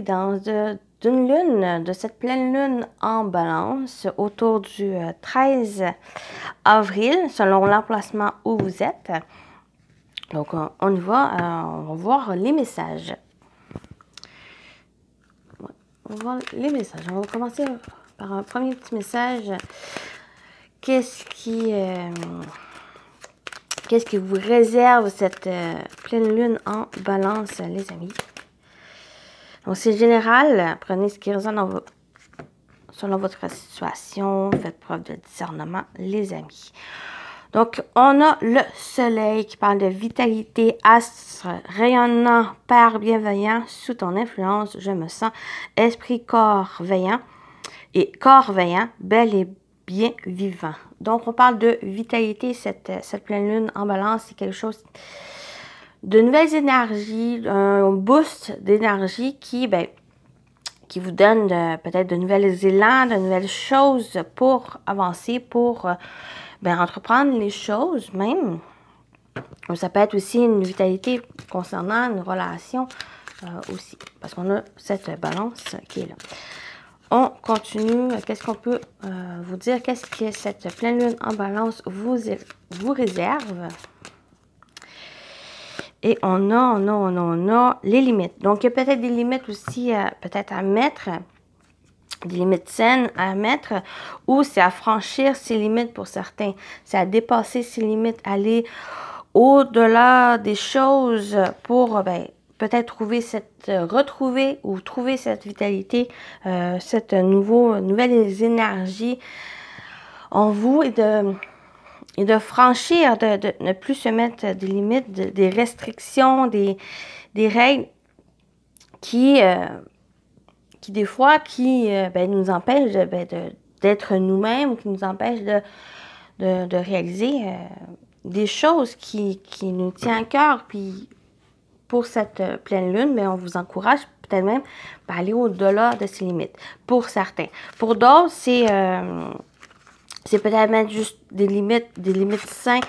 l'évidence d'une lune, de cette pleine lune en balance autour du 13 avril, selon l'emplacement où vous êtes. Donc, on y va, on va voir les messages. On va voir les messages. On va commencer par un premier petit message. Qu'est-ce qui vous réserve cette pleine lune en balance, les amis? Donc, c'est général. Prenez ce qui résonne selon votre situation. Faites preuve de discernement, les amis. Donc, on a le soleil qui parle de vitalité, astre, rayonnant, père bienveillant, sous ton influence, je me sens, esprit, corps veillant, et corps veillant, bel et bien vivant. Donc, on parle de vitalité, cette pleine lune en balance, c'est quelque chose de nouvelles énergies, un boost d'énergie qui vous donne peut-être de nouvelles élans, de nouvelles choses pour avancer, pour entreprendre les choses même. Ça peut être aussi une vitalité concernant une relation aussi, parce qu'on a cette balance qui est là. On continue. Qu'est-ce qu'on peut vous dire? Qu'est-ce que cette pleine lune en balance vous réserve? Et on a les limites. Donc, il y a peut-être des limites aussi peut-être à mettre, des limites saines à mettre, ou c'est à franchir ses limites pour certains. C'est à dépasser ses limites, aller au-delà des choses pour peut-être retrouver ou trouver cette vitalité, cette nouvelles énergies en vous et de franchir, de ne plus se mettre des limites, des restrictions, des règles qui des fois, nous empêchent d'être nous-mêmes, qui nous empêchent de réaliser des choses qui nous tiennent à cœur. Puis, pour cette pleine lune, on vous encourage peut-être même à aller au-delà de ces limites, pour certains. Pour d'autres, c'est peut-être mettre juste des limites saines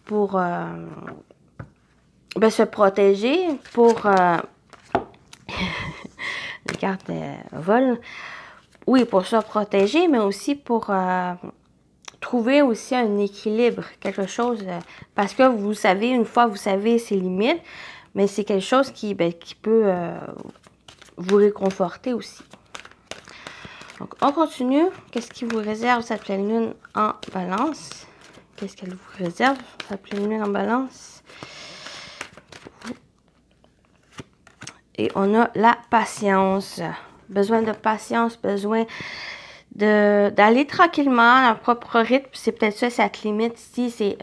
pour se protéger, pour les cartes volent. Oui, pour se protéger, mais aussi pour trouver aussi un équilibre, quelque chose, parce que vous savez, une fois vous savez ses limites, mais c'est quelque chose qui peut vous réconforter aussi. Donc, on continue. Qu'est-ce qui vous réserve cette pleine lune en balance? Qu'est-ce qu'elle vous réserve, cette pleine lune en balance? Et on a la patience. Besoin de patience, besoin d'aller tranquillement à leur propre rythme. C'est peut-être ça, cette limite ici. C'est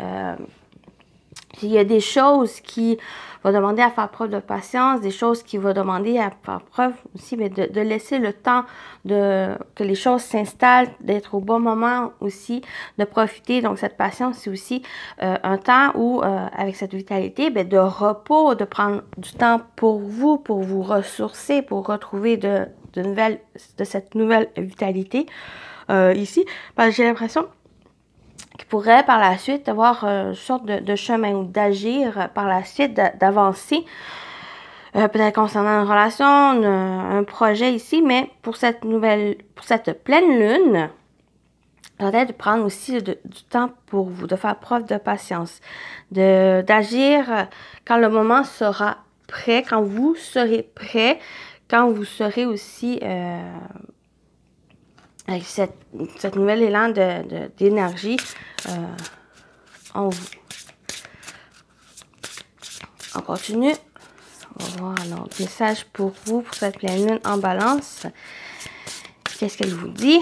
il y a des choses qui vont demander à faire preuve de patience, des choses qui vont demander à faire preuve aussi, mais de laisser le temps que les choses s'installent, d'être au bon moment aussi, de profiter. Donc, cette patience, c'est aussi un temps où, avec cette vitalité, de repos, de prendre du temps pour vous ressourcer, pour retrouver de cette nouvelle vitalité ici. Parce que j'ai l'impression qui pourrait par la suite avoir une sorte de chemin ou d'agir par la suite, d'avancer, peut-être concernant une relation, un projet ici, mais pour cette pleine lune, peut-être de prendre aussi du temps pour vous, de faire preuve de patience, d'agir quand le moment sera prêt, quand vous serez prêt, quand vous serez aussi avec cette nouvelle élan d'énergie en vous. On continue. On va voir un autre message pour vous, pour cette pleine lune en balance. Qu'est-ce qu'elle vous dit?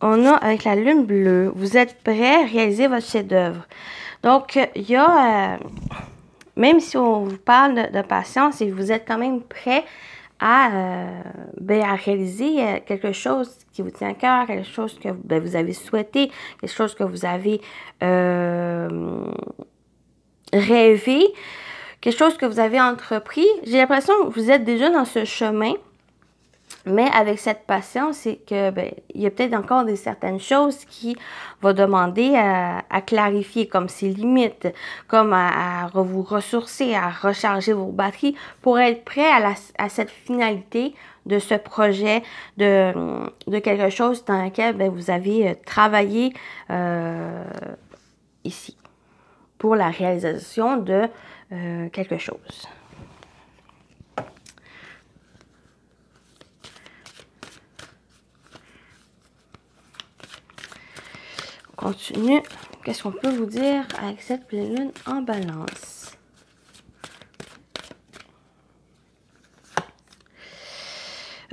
On a avec la lune bleue, vous êtes prêt à réaliser votre chef-d'œuvre. Donc, il y a, même si on vous parle de patience, et vous êtes quand même prêt à réaliser quelque chose qui vous tient à cœur, quelque chose que vous avez souhaité, quelque chose que vous avez rêvé, quelque chose que vous avez entrepris. J'ai l'impression que vous êtes déjà dans ce chemin Mais avec cette patience, c'est que il y a peut-être encore certaines choses qui vont demander à clarifier, comme ses limites, comme à vous ressourcer, à recharger vos batteries pour être prêt à cette finalité de ce projet, de quelque chose dans lequel vous avez travaillé ici pour la réalisation de quelque chose. On continue. Qu'est-ce qu'on peut vous dire avec cette pleine lune en balance?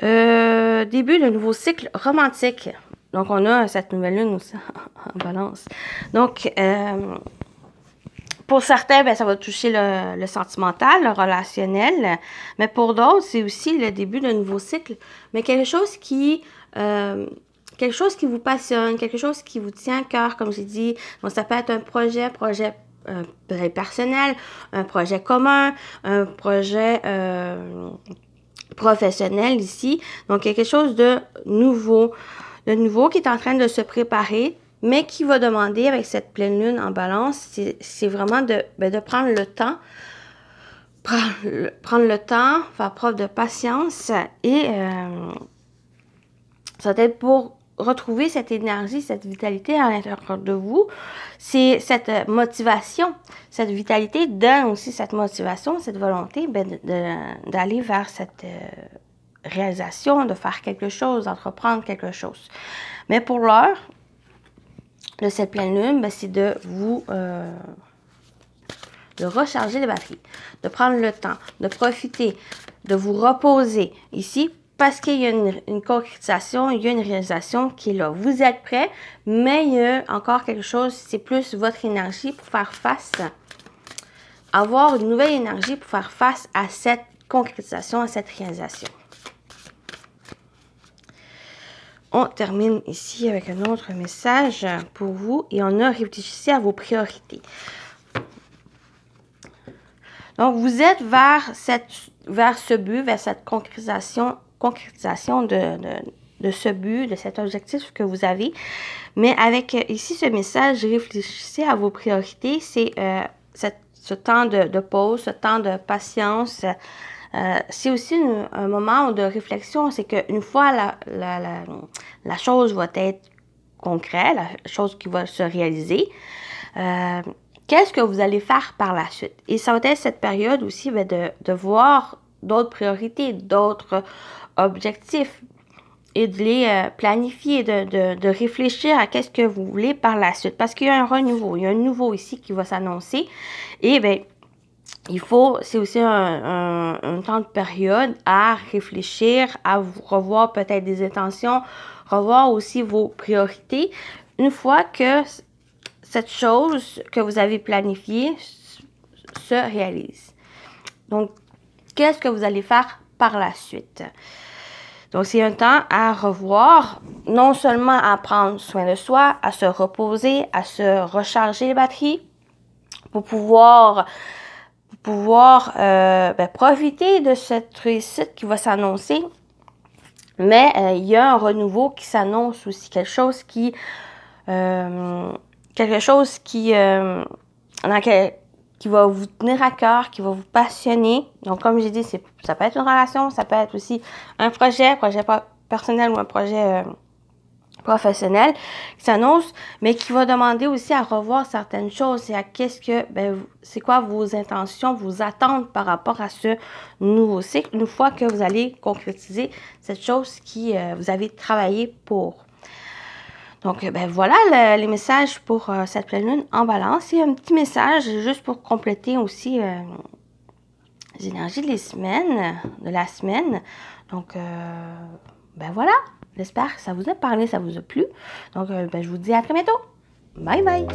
Début de nouveau cycle romantique. Donc, on a cette nouvelle lune aussi en balance. Donc, pour certains, ça va toucher le sentimental, le relationnel. Mais pour d'autres, c'est aussi le début d'un nouveau cycle. Mais quelque chose qui vous passionne, quelque chose qui vous tient à cœur, comme j'ai dit. Donc, ça peut être un projet personnel, un projet commun, un projet professionnel ici. Donc, quelque chose de nouveau qui est en train de se préparer, mais qui va demander, avec cette pleine lune en balance, c'est vraiment de prendre le temps, faire preuve de patience et ça va être pour retrouver cette énergie, cette vitalité à l'intérieur de vous. C'est cette motivation, cette vitalité donne aussi cette motivation, cette volonté d'aller vers cette réalisation, de faire quelque chose, d'entreprendre quelque chose. Mais pour l'heure de cette pleine lune, c'est de vous de recharger les batteries, de prendre le temps, de profiter, de vous reposer ici, parce qu'il y a une concrétisation, il y a une réalisation qui est là. Vous êtes prêts, mais il y a encore quelque chose, c'est plus votre énergie pour faire face, avoir une nouvelle énergie pour faire face à cette concrétisation, à cette réalisation. On termine ici avec un autre message pour vous et on a réfléchi à vos priorités. Donc, vous êtes vers ce but, vers cette concrétisation de ce but, de cet objectif que vous avez. Mais avec ici ce message, réfléchissez à vos priorités. C'est ce temps de pause, ce temps de patience. C'est aussi un moment de réflexion. C'est qu'une fois la chose va être concrète, la chose qui va se réaliser, qu'est-ce que vous allez faire par la suite? Et ça va être cette période aussi de voir d'autres priorités, d'autres objectifs et de les planifier, de réfléchir à qu'est-ce que vous voulez par la suite. Parce qu'il y a un renouveau, il y a un nouveau ici qui va s'annoncer. Et c'est aussi un temps de période à réfléchir, à revoir peut-être des intentions, revoir aussi vos priorités. Une fois que cette chose que vous avez planifiée se réalise. Donc, qu'est-ce que vous allez faire par la suite? Donc, c'est un temps à revoir, non seulement à prendre soin de soi, à se reposer, à se recharger les batteries pour pouvoir profiter de cette réussite qui va s'annoncer. Mais il y a un renouveau qui s'annonce aussi, quelque chose qui va vous tenir à cœur, qui va vous passionner. Donc, comme j'ai dit, ça peut être une relation, ça peut être aussi un projet personnel ou un projet professionnel qui s'annonce, mais qui va demander aussi à revoir certaines choses et à c'est quoi vos intentions, vos attentes par rapport à ce nouveau cycle, une fois que vous allez concrétiser cette chose qui vous avez travaillé pour. Donc, voilà les messages pour cette pleine lune en balance. Et un petit message juste pour compléter aussi les énergies de la semaine. Donc, voilà. J'espère que ça vous a parlé, ça vous a plu. Donc, je vous dis à très bientôt. Bye bye.